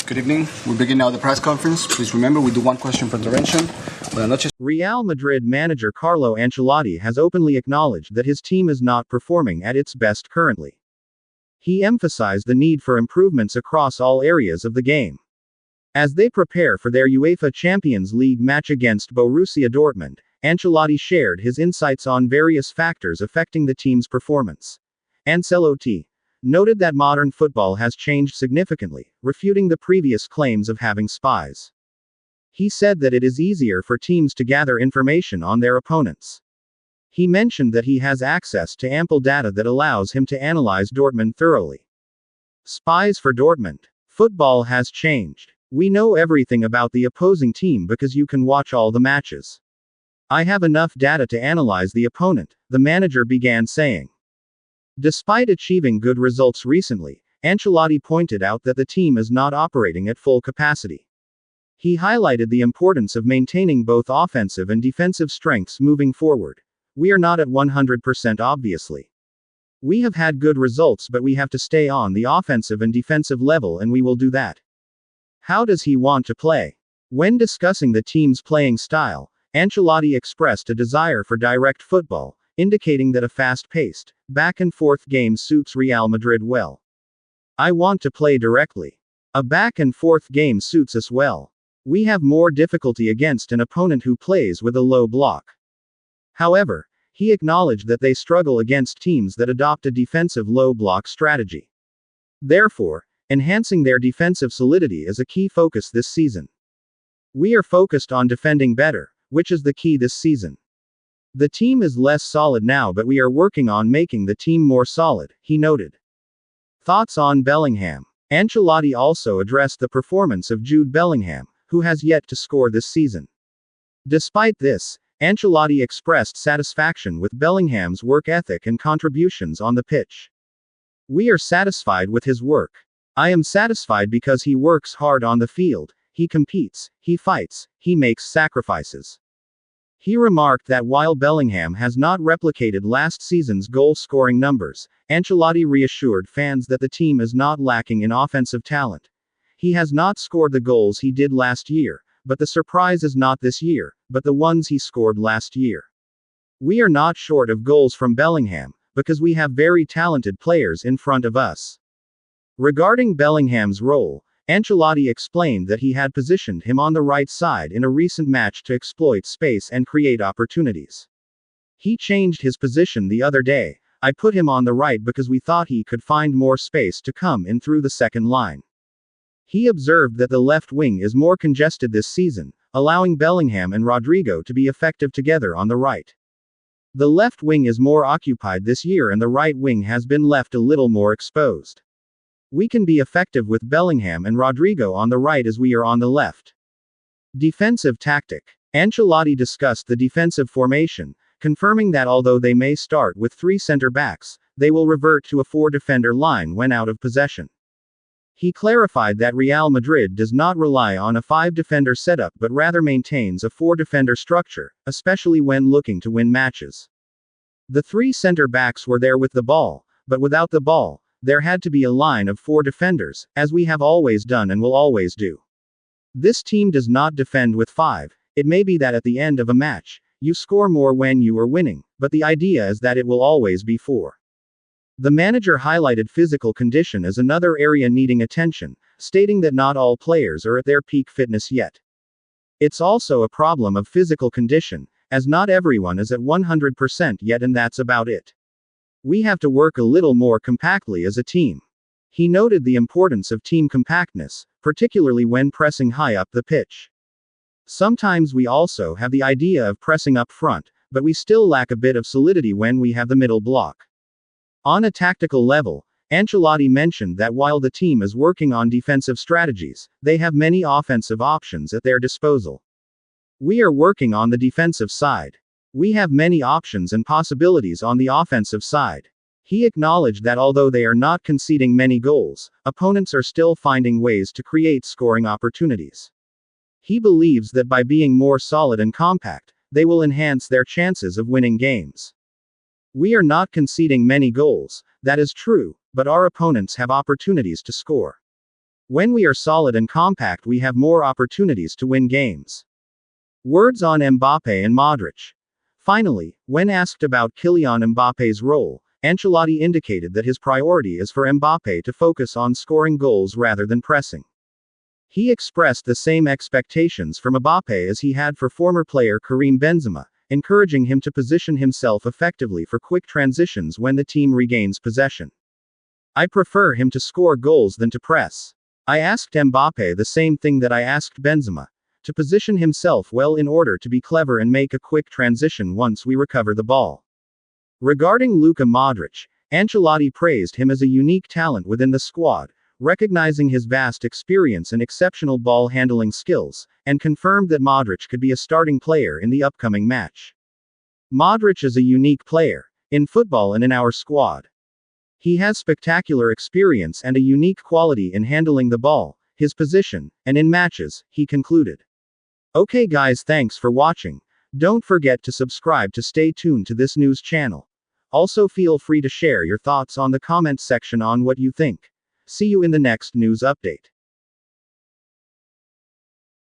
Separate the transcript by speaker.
Speaker 1: Good evening. We begin now the press conference. Please remember, we do one question per intervention.
Speaker 2: Real Madrid manager Carlo Ancelotti has openly acknowledged that his team is not performing at its best currently. He emphasized the need for improvements across all areas of the game. As they prepare for their UEFA Champions League match against Borussia Dortmund, Ancelotti shared his insights on various factors affecting the team's performance. Ancelotti noted that modern football has changed significantly, refuting the previous claims of having spies. He said that it is easier for teams to gather information on their opponents. He mentioned that he has access to ample data that allows him to analyze Dortmund thoroughly. Spies for Dortmund. Football has changed. We know everything about the opposing team because you can watch all the matches. I have enough data to analyze the opponent, the manager began saying. Despite achieving good results recently, Ancelotti pointed out that the team is not operating at full capacity. He highlighted the importance of maintaining both offensive and defensive strengths moving forward. We are not at 100% obviously. We have had good results, but we have to stay on the offensive and defensive level, and we will do that. How does he want to play? When discussing the team's playing style, Ancelotti expressed a desire for direct football, indicating that a fast-paced, back-and-forth game suits Real Madrid well. I want to play directly. A back-and-forth game suits us well. We have more difficulty against an opponent who plays with a low block. However, he acknowledged that they struggle against teams that adopt a defensive low-block strategy. Therefore, enhancing their defensive solidity is a key focus this season. We are focused on defending better, which is the key this season. The team is less solid now, but we are working on making the team more solid, he noted. Thoughts on Bellingham. Ancelotti also addressed the performance of Jude Bellingham, who has yet to score this season. Despite this, Ancelotti expressed satisfaction with Bellingham's work ethic and contributions on the pitch. We are satisfied with his work. I am satisfied because he works hard on the field, he competes, he fights, he makes sacrifices. He remarked that while Bellingham has not replicated last season's goal-scoring numbers, Ancelotti reassured fans that the team is not lacking in offensive talent. He has not scored the goals he did last year, but the surprise is not this year, but the ones he scored last year. We are not short of goals from Bellingham, because we have very talented players in front of us. Regarding Bellingham's role, Ancelotti explained that he had positioned him on the right side in a recent match to exploit space and create opportunities. He changed his position the other day. I put him on the right because we thought he could find more space to come in through the second line. He observed that the left wing is more congested this season, allowing Bellingham and Rodrigo to be effective together on the right. The left wing is more occupied this year and the right wing has been left a little more exposed. We can be effective with Bellingham and Rodrigo on the right as we are on the left. Defensive tactic. Ancelotti discussed the defensive formation, confirming that although they may start with 3 center-backs, they will revert to a 4-defender line when out of possession. He clarified that Real Madrid does not rely on a 5-defender setup but rather maintains a 4-defender structure, especially when looking to win matches. The 3 center-backs were there with the ball, but without the ball, there had to be a line of 4 defenders, as we have always done and will always do. This team does not defend with 5. It may be that at the end of a match, you score more when you are winning, but the idea is that it will always be 4. The manager highlighted physical condition as another area needing attention, stating that not all players are at their peak fitness yet. It's also a problem of physical condition, as not everyone is at 100% yet, and that's about it. We have to work a little more compactly as a team. He noted the importance of team compactness, particularly when pressing high up the pitch. Sometimes we also have the idea of pressing up front, but we still lack a bit of solidity when we have the middle block. On a tactical level, Ancelotti mentioned that while the team is working on defensive strategies, they have many offensive options at their disposal. We are working on the defensive side. We have many options and possibilities on the offensive side. He acknowledged that although they are not conceding many goals, opponents are still finding ways to create scoring opportunities. He believes that by being more solid and compact, they will enhance their chances of winning games. We are not conceding many goals, that is true, but our opponents have opportunities to score. When we are solid and compact, we have more opportunities to win games. Words on Mbappe and Modric. Finally, when asked about Kylian Mbappe's role, Ancelotti indicated that his priority is for Mbappe to focus on scoring goals rather than pressing. He expressed the same expectations from Mbappe as he had for former player Karim Benzema, encouraging him to position himself effectively for quick transitions when the team regains possession. I prefer him to score goals than to press. I asked Mbappe the same thing that I asked Benzema, to position himself well in order to be clever and make a quick transition once we recover the ball. Regarding Luka Modric, Ancelotti praised him as a unique talent within the squad, recognizing his vast experience and exceptional ball handling skills, and confirmed that Modric could be a starting player in the upcoming match. Modric is a unique player, in football and in our squad. He has spectacular experience and a unique quality in handling the ball, his position, and in matches, he concluded. Okay guys, thanks for watching. Don't forget to subscribe to stay tuned to this news channel. Also feel free to share your thoughts on the comments section on what you think. See you in the next news update.